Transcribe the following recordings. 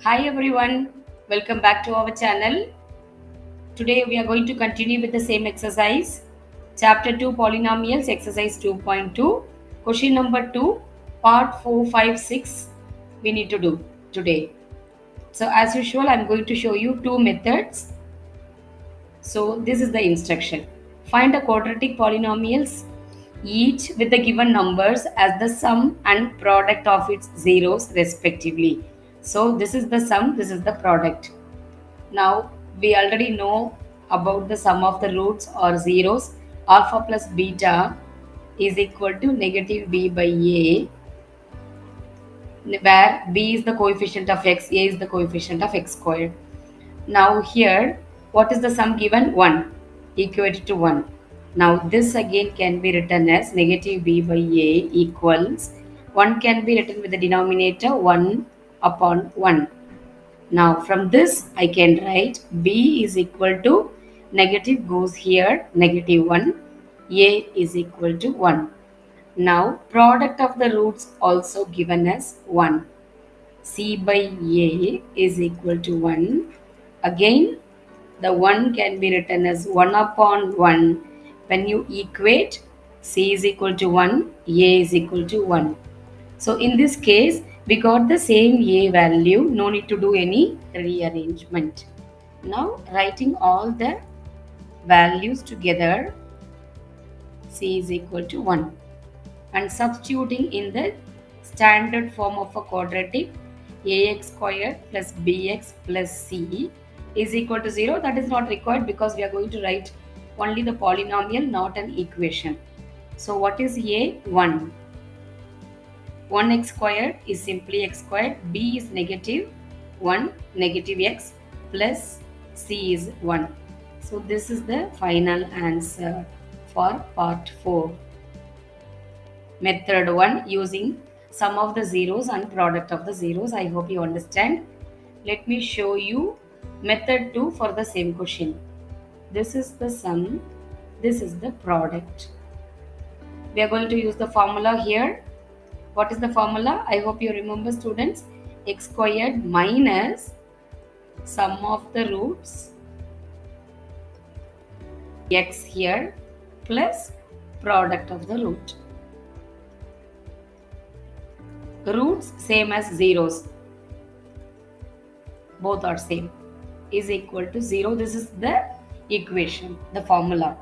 Hi everyone, welcome back to our channel. Today we are going to continue with the same exercise. Chapter 2 Polynomials, exercise 2.2. Question number 2, part 4, 5, 6 we need to do today. So as usual, I am going to show you two methods. So this is the instruction. Find the quadratic polynomials each with the given numbers as the sum and product of its zeros respectively. So this is the sum, this is the product. Now we already know about the sum of the roots or zeros. Alpha plus beta is equal to negative b by a, where b is the coefficient of x, a is the coefficient of x squared. Now here, what is the sum given? 1, equated to 1. Now this again can be written as negative b by a equals 1 can be written with the denominator 1 upon 1. Now from this I can write b is equal to negative goes here, negative 1, a is equal to 1. Now product of the roots also given as 1. C by a is equal to 1. Again, the 1 can be written as 1 upon 1. When you equate, C is equal to 1, A is equal to 1. So in this case, we got the same A value. No need to do any rearrangement. Now writing all the values together, C is equal to 1. And substituting in the standard form of a quadratic, ax squared plus bx plus c is equal to 0. That is not required because we are going to write only the polynomial, not an equation. So what is a? 1. 1x squared is simply x squared. B is negative 1, negative x plus c is 1. So this is the final answer for part 4. Method 1 using sum of the zeros and product of the zeros. I hope you understand. Let me show you method 2 for the same question. This is the sum, this is the product. We are going to use the formula here. What is the formula? I hope you remember, students. X squared minus sum of the roots x here plus product of the root. Roots same as zeros, both are same, is equal to 0. This is the equation, the formula.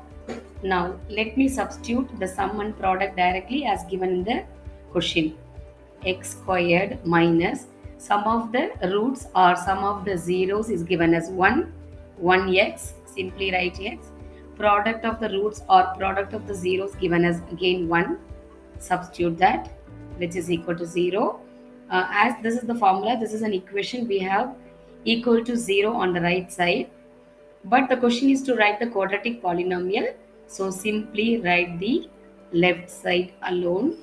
Now let me substitute the sum and product directly as given in the question. X squared minus sum of the roots or sum of the zeros is given as 1, 1x, simply write x. Product of the roots or product of the zeros given as again 1, substitute that, which is equal to 0. As this is the formula, this is an equation, we have equal to 0 on the right side. But the question is to write the quadratic polynomial. So simply write the left side alone.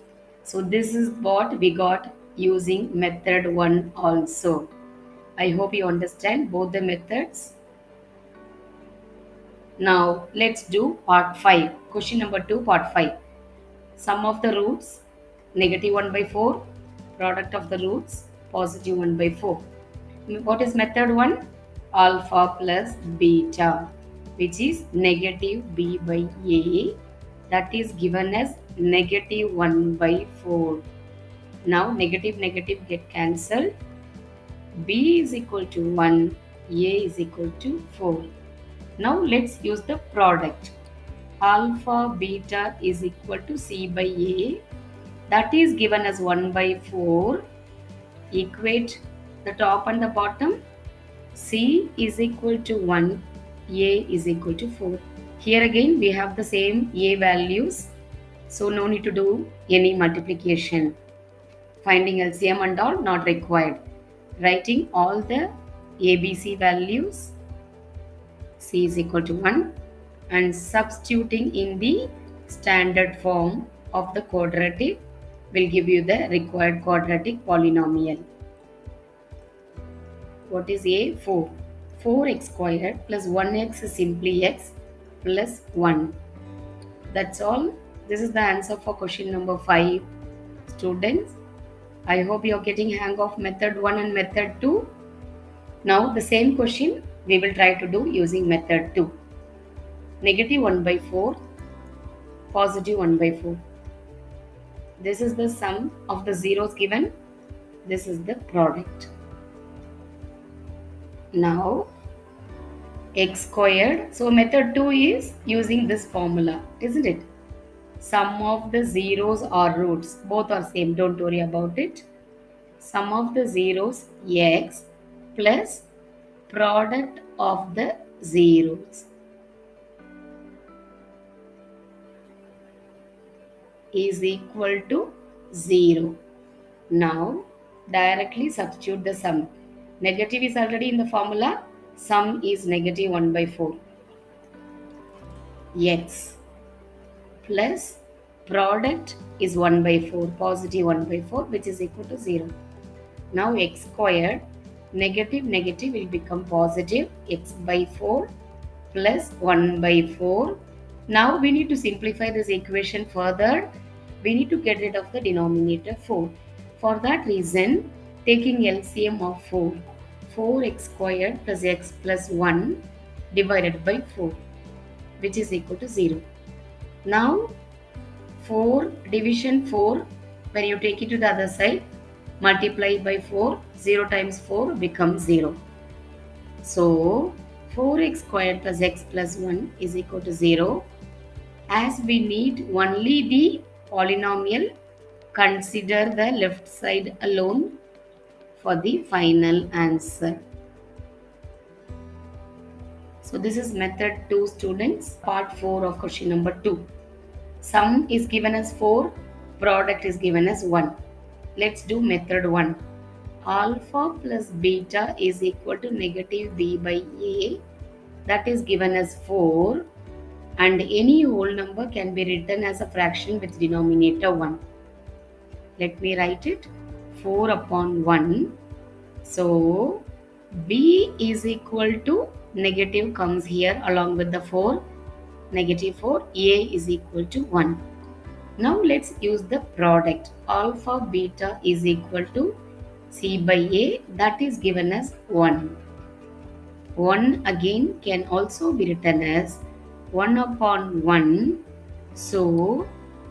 So this is what we got using method 1 also. I hope you understand both the methods. Now let's do part 5. Question number 2, part 5. Sum of the roots, negative 1 by 4. Product of the roots, positive 1 by 4. What is method 1? Alpha plus beta, which is negative b by a, that is given as negative 1 by 4. Now negative negative get cancelled. B is equal to 1, a is equal to 4. Now let's use the product. Alpha beta is equal to c by a, that is given as 1 by 4. Equate the top and the bottom. C is equal to 1, A is equal to 4. Here again we have the same A values, so no need to do any multiplication. Finding LCM and all not required. Writing all the ABC values, C is equal to 1, and substituting in the standard form of the quadratic will give you the required quadratic polynomial. What is a? 4. 4x squared plus 1x is simply x plus 1. That's all. This is the answer for question number 5. Students, I hope you are getting hang of method 1 and method 2. Now the same question we will try to do using method 2. Negative 1 by 4, positive 1 by 4. This is the sum of the zeros given. This is the product. Now x squared. So method 2 is using this formula, isn't it? Sum of the zeros or roots. Both are same. Don't worry about it. Sum of the zeros x plus product of the zeros is equal to 0. Now directly substitute the sum. Negative is already in the formula. Sum is negative 1 by 4. X plus product is 1 by 4. Positive 1 by 4, which is equal to 0. Now x squared, negative will become positive. X by 4 plus 1 by 4. Now we need to simplify this equation further. We need to get rid of the denominator 4. For that reason, taking LCM of 4, 4x squared plus x plus 1 divided by 4, which is equal to 0. Now 4 division 4, when you take it to the other side, multiply by 4, 0 times 4 becomes 0. So 4x squared plus x plus 1 is equal to 0. As we need only the polynomial, consider the left side alone for the final answer. So this is method 2, students, part 4 of question number 2. Sum is given as 4, product is given as 1. Let's do method 1. Alpha plus beta is equal to negative b by a, that is given as 4, and any whole number can be written as a fraction with denominator 1. Let me write it. 4 upon 1. So b is equal to negative comes here along with the 4. Negative 4. A is equal to 1. Now let's use the product. Alpha beta is equal to c by a, that is given as 1. 1 again can also be written as 1 upon 1. So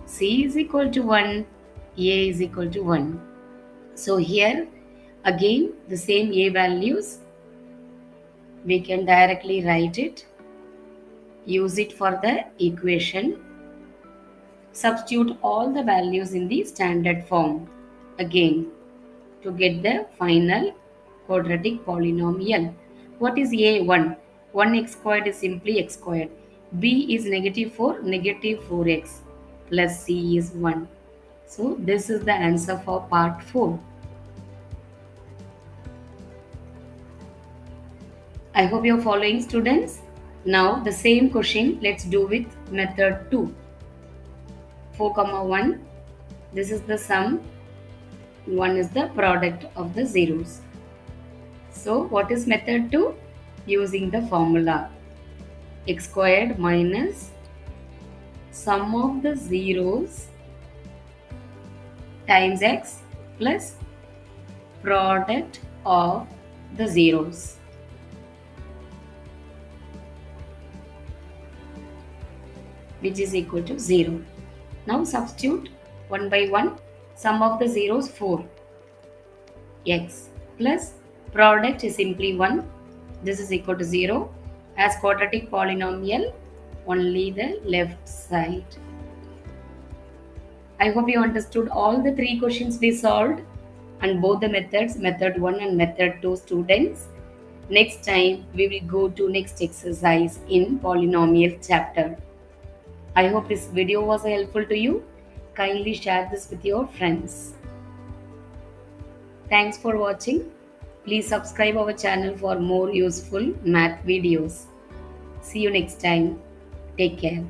c is equal to 1, a is equal to 1. So here again the same a values, we can directly write it. Use it for the equation. Substitute all the values in the standard form again to get the final quadratic polynomial. What is a? 1. 1x squared is simply x squared. B is negative 4, negative 4x plus c is 1. So this is the answer for part 4. I hope you are following, students. Now the same question let's do with method 2. 4, 1. This is the sum. 1 is the product of the zeros. So what is method 2? Using the formula x squared minus sum of the zeros times x plus product of the zeros. Which is equal to 0. Now substitute 1 by 1. Sum of the zeros 4. X plus product is simply 1. This is equal to 0. As quadratic polynomial, only the left side. I hope you understood all the 3 questions we solved and both the methods, method 1 and method 2, students. Next time we will go to next exercise in polynomial chapter. I hope this video was helpful to you. Kindly share this with your friends. Thanks for watching. Please subscribe our channel for more useful math videos. See you next time. Take care.